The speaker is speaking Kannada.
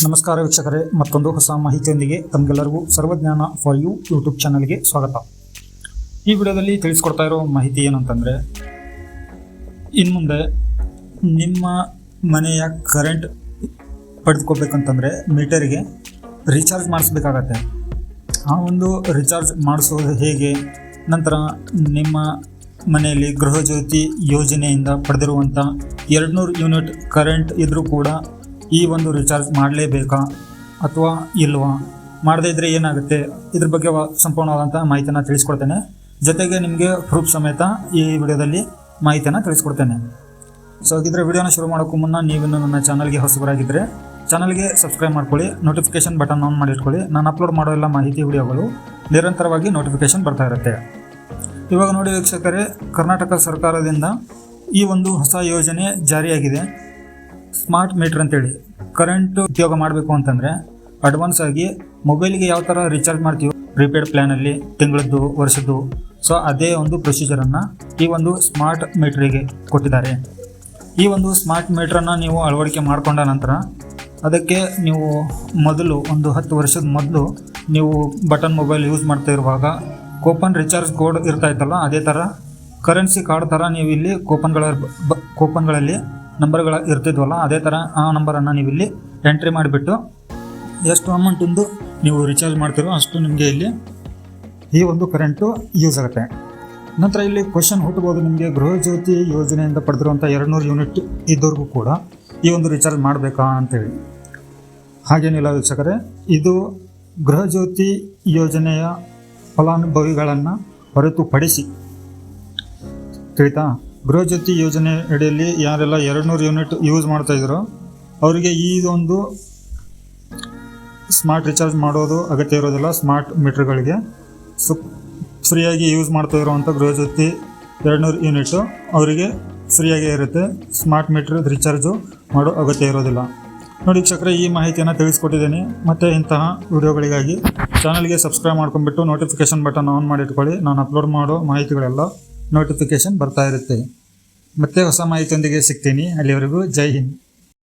ನಮಸ್ಕಾರ ವೀಕ್ಷಕರೇ, ಮತ್ತೊಂದು ಹೊಸ ಮಾಹಿತಿಯೊಂದಿಗೆ ತಮಗೆಲ್ಲರಿಗೂ ಸರ್ವಜ್ಞಾನ ಫಾರ್ ಯು ಯೂಟ್ಯೂಬ್ ಚಾನಲ್ಗೆ ಸ್ವಾಗತ. ಈ ವಿಡಿಯೋದಲ್ಲಿ ತಿಳಿಸ್ಕೊಡ್ತಾ ಇರೋ ಮಾಹಿತಿ ಏನಂತಂದರೆ, ಇನ್ನು ಮುಂದೆ ನಿಮ್ಮ ಮನೆಯ ಕರೆಂಟ್ ಪಡೆದುಕೋಬೇಕಂತಂದರೆ ಮೀಟರಿಗೆ ರೀಚಾರ್ಜ್ ಮಾಡಿಸ್ಬೇಕಾಗತ್ತೆ. ಆ ಒಂದು ರೀಚಾರ್ಜ್ ಮಾಡಿಸೋದು ಹೇಗೆ, ನಂತರ ನಿಮ್ಮ ಮನೆಯಲ್ಲಿ ಗೃಹಜ್ಯೋತಿ ಯೋಜನೆಯಿಂದ ಪಡೆದಿರುವಂಥ 200 ಯೂನಿಟ್ ಕರೆಂಟ್ ಇದ್ದರೂ ಕೂಡ ಈ ಒಂದು ರೀಚಾರ್ಜ್ ಮಾಡಲೇಬೇಕಾ ಅಥವಾ ಇಲ್ವಾ, ಮಾಡದೇ ಇದ್ದರೆ ಏನಾಗುತ್ತೆ, ಇದ್ರ ಬಗ್ಗೆ ಸಂಪೂರ್ಣವಾದಂಥ ಮಾಹಿತಿಯನ್ನು ತಿಳಿಸ್ಕೊಡ್ತೇನೆ. ಜೊತೆಗೆ ನಿಮಗೆ ಪ್ರೂಫ್ ಸಮೇತ ಈ ವಿಡಿಯೋದಲ್ಲಿ ಮಾಹಿತಿಯನ್ನು ತಿಳಿಸ್ಕೊಡ್ತೇನೆ. ಸೊ ಹಾಗಿದ್ರೆ ವಿಡಿಯೋನ ಶುರು ಮಾಡೋಕ್ಕೂ ಮುನ್ನ ನೀವಿನ್ನು ನನ್ನ ಚಾನಲ್ಗೆ ಹೊಸಬರಾಗಿದ್ದರೆ ಚಾನಲ್ಗೆ ಸಬ್ಸ್ಕ್ರೈಬ್ ಮಾಡ್ಕೊಳ್ಳಿ, ನೋಟಿಫಿಕೇಷನ್ ಬಟನ್ ಆನ್ ಮಾಡಿಟ್ಕೊಳ್ಳಿ. ನಾನು ಅಪ್ಲೋಡ್ ಮಾಡೋ ಎಲ್ಲ ಮಾಹಿತಿ ವಿಡಿಯೋಗಳು ನಿರಂತರವಾಗಿ ನೋಟಿಫಿಕೇಷನ್ ಬರ್ತಾ ಇರುತ್ತೆ. ಇವಾಗ ನೋಡಿ ವೀಕ್ಷಕರೇ, ಕರ್ನಾಟಕ ಸರ್ಕಾರದಿಂದ ಈ ಒಂದು ಹೊಸ ಯೋಜನೆ ಜಾರಿಯಾಗಿದೆ. ಸ್ಮಾರ್ಟ್ ಮೀಟರ್ ಅಂತೇಳಿ ಕರೆಂಟ್ ಉಪಯೋಗ ಮಾಡಬೇಕು ಅಂತಂದರೆ ಅಡ್ವಾನ್ಸ್ ಆಗಿ ಮೊಬೈಲ್ಗೆ ಯಾವ ಥರ ರೀಚಾರ್ಜ್ ಮಾಡ್ತೀವಿ ಪ್ರೀಪೇಡ್ ಪ್ಲ್ಯಾನಲ್ಲಿ ತಿಂಗಳದ್ದು ವರ್ಷದ್ದು, ಸೊ ಅದೇ ಒಂದು ಪ್ರೊಸೀಜರನ್ನು ಈ ಒಂದು ಸ್ಮಾರ್ಟ್ ಮೀಟ್ರಿಗೆ ಕೊಟ್ಟಿದ್ದಾರೆ. ಈ ಒಂದು ಸ್ಮಾರ್ಟ್ ಮೀಟ್ರನ್ನು ನೀವು ಅಳವಡಿಕೆ ಮಾಡಿಕೊಂಡ ನಂತರ ಅದಕ್ಕೆ ನೀವು ಮೊದಲು ಒಂದು 10 ವರ್ಷದ ಮೊದಲು ನೀವು ಬಟನ್ ಮೊಬೈಲ್ ಯೂಸ್ ಮಾಡ್ತಾ ಇರುವಾಗ ಕೂಪನ್ ರೀಚಾರ್ಜ್ ಕೋಡ್ ಇರ್ತಾ ಇತ್ತಲ್ಲ, ಅದೇ ಥರ ಕರೆನ್ಸಿ ಕಾರ್ಡ್ ಥರ ನೀವು ಇಲ್ಲಿ ಕೂಪನ್ಗಳಲ್ಲಿ ನಂಬರ್ಗಳು ಇರ್ತಿದ್ವಲ್ಲ, ಅದೇ ಥರ ಆ ನಂಬರನ್ನು ನೀವು ಇಲ್ಲಿ ಎಂಟ್ರಿ ಮಾಡಿಬಿಟ್ಟು ಎಷ್ಟು ಅಮೌಂಟಿಂದು ನೀವು ರೀಚಾರ್ಜ್ ಮಾಡ್ತೀರೋ ಅಷ್ಟು ನಿಮಗೆ ಇಲ್ಲಿ ಈ ಒಂದು ಕರೆಂಟು ಯೂಸ್ ಆಗುತ್ತೆ. ನಂತರ ಇಲ್ಲಿ ಕ್ವಶನ್ ಹುಟ್ಟಬೋದು ನಿಮಗೆ, ಗೃಹಜ್ಯೋತಿ ಯೋಜನೆಯಿಂದ ಪಡೆದಿರುವಂಥ 200 ಯೂನಿಟ್ ಇದ್ದವ್ರಿಗೂ ಕೂಡ ಈ ಒಂದು ರೀಚಾರ್ಜ್ ಮಾಡಬೇಕಾ ಅಂತೇಳಿ. ಹಾಗೇನಿಲ್ಲ ವೀಕ್ಷಕರೇ, ಇದು ಗೃಹಜ್ಯೋತಿ ಯೋಜನೆಯ ಫಲಾನುಭವಿಗಳನ್ನು ಹೊರತುಪಡಿಸಿ, ತಿಳಿತಾ, ಗೃಹಜ್ಯೋತಿ ಯೋಜನೆ ಅಡಿಯಲ್ಲಿ ಯಾರೆಲ್ಲ 200 ಯೂನಿಟ್ ಯೂಸ್ ಮಾಡ್ತಾಯಿದ್ರೋ ಅವರಿಗೆ ಈ ಒಂದು ಸ್ಮಾರ್ಟ್ ರೀಚಾರ್ಜ್ ಮಾಡೋದು ಅಗತ್ಯ ಇರೋದಿಲ್ಲ. ಸ್ಮಾರ್ಟ್ ಮೀಟ್ರ್ಗಳಿಗೆ ಫ್ರೀಯಾಗಿ ಯೂಸ್ ಮಾಡ್ತಾ ಇರುವಂಥ ಗೃಹಜ್ಯೋತಿ 200 ಯೂನಿಟು ಅವರಿಗೆ ಫ್ರೀಯಾಗೇ ಇರುತ್ತೆ. ಸ್ಮಾರ್ಟ್ ಮೀಟ್ರ್ ರೀಚಾರ್ಜು ಮಾಡೋ ಅಗತ್ಯ ಇರೋದಿಲ್ಲ. ನೋಡಿ ವೀಕ್ಷಕರೇ, ಈ ಮಾಹಿತಿಯನ್ನು ತಿಳಿಸ್ಕೊಟ್ಟಿದ್ದೀನಿ. ಮತ್ತು ಇಂತಹ ವಿಡಿಯೋಗಳಿಗಾಗಿ ಚಾನಲ್ಗೆ ಸಬ್ಸ್ಕ್ರೈಬ್ ಮಾಡ್ಕೊಂಡ್ಬಿಟ್ಟು ನೋಟಿಫಿಕೇಷನ್ ಬಟನ್ ಆನ್ ಮಾಡಿಟ್ಕೊಳ್ಳಿ. ನಾನು ಅಪ್ಲೋಡ್ ಮಾಡೋ ಮಾಹಿತಿಗಳೆಲ್ಲ ನೋಟಿಫಿಕೇಷನ್ ಬರ್ತಾ ಇರುತ್ತೆ. ಮತ್ತೆ ಹೊಸ ಮಾಹಿತಿಯೊಂದಿಗೆ ಸಿಗ್ತೀನಿ. ಅಲ್ಲಿವರೆಗೂ ಜೈ ಹಿಂದ್.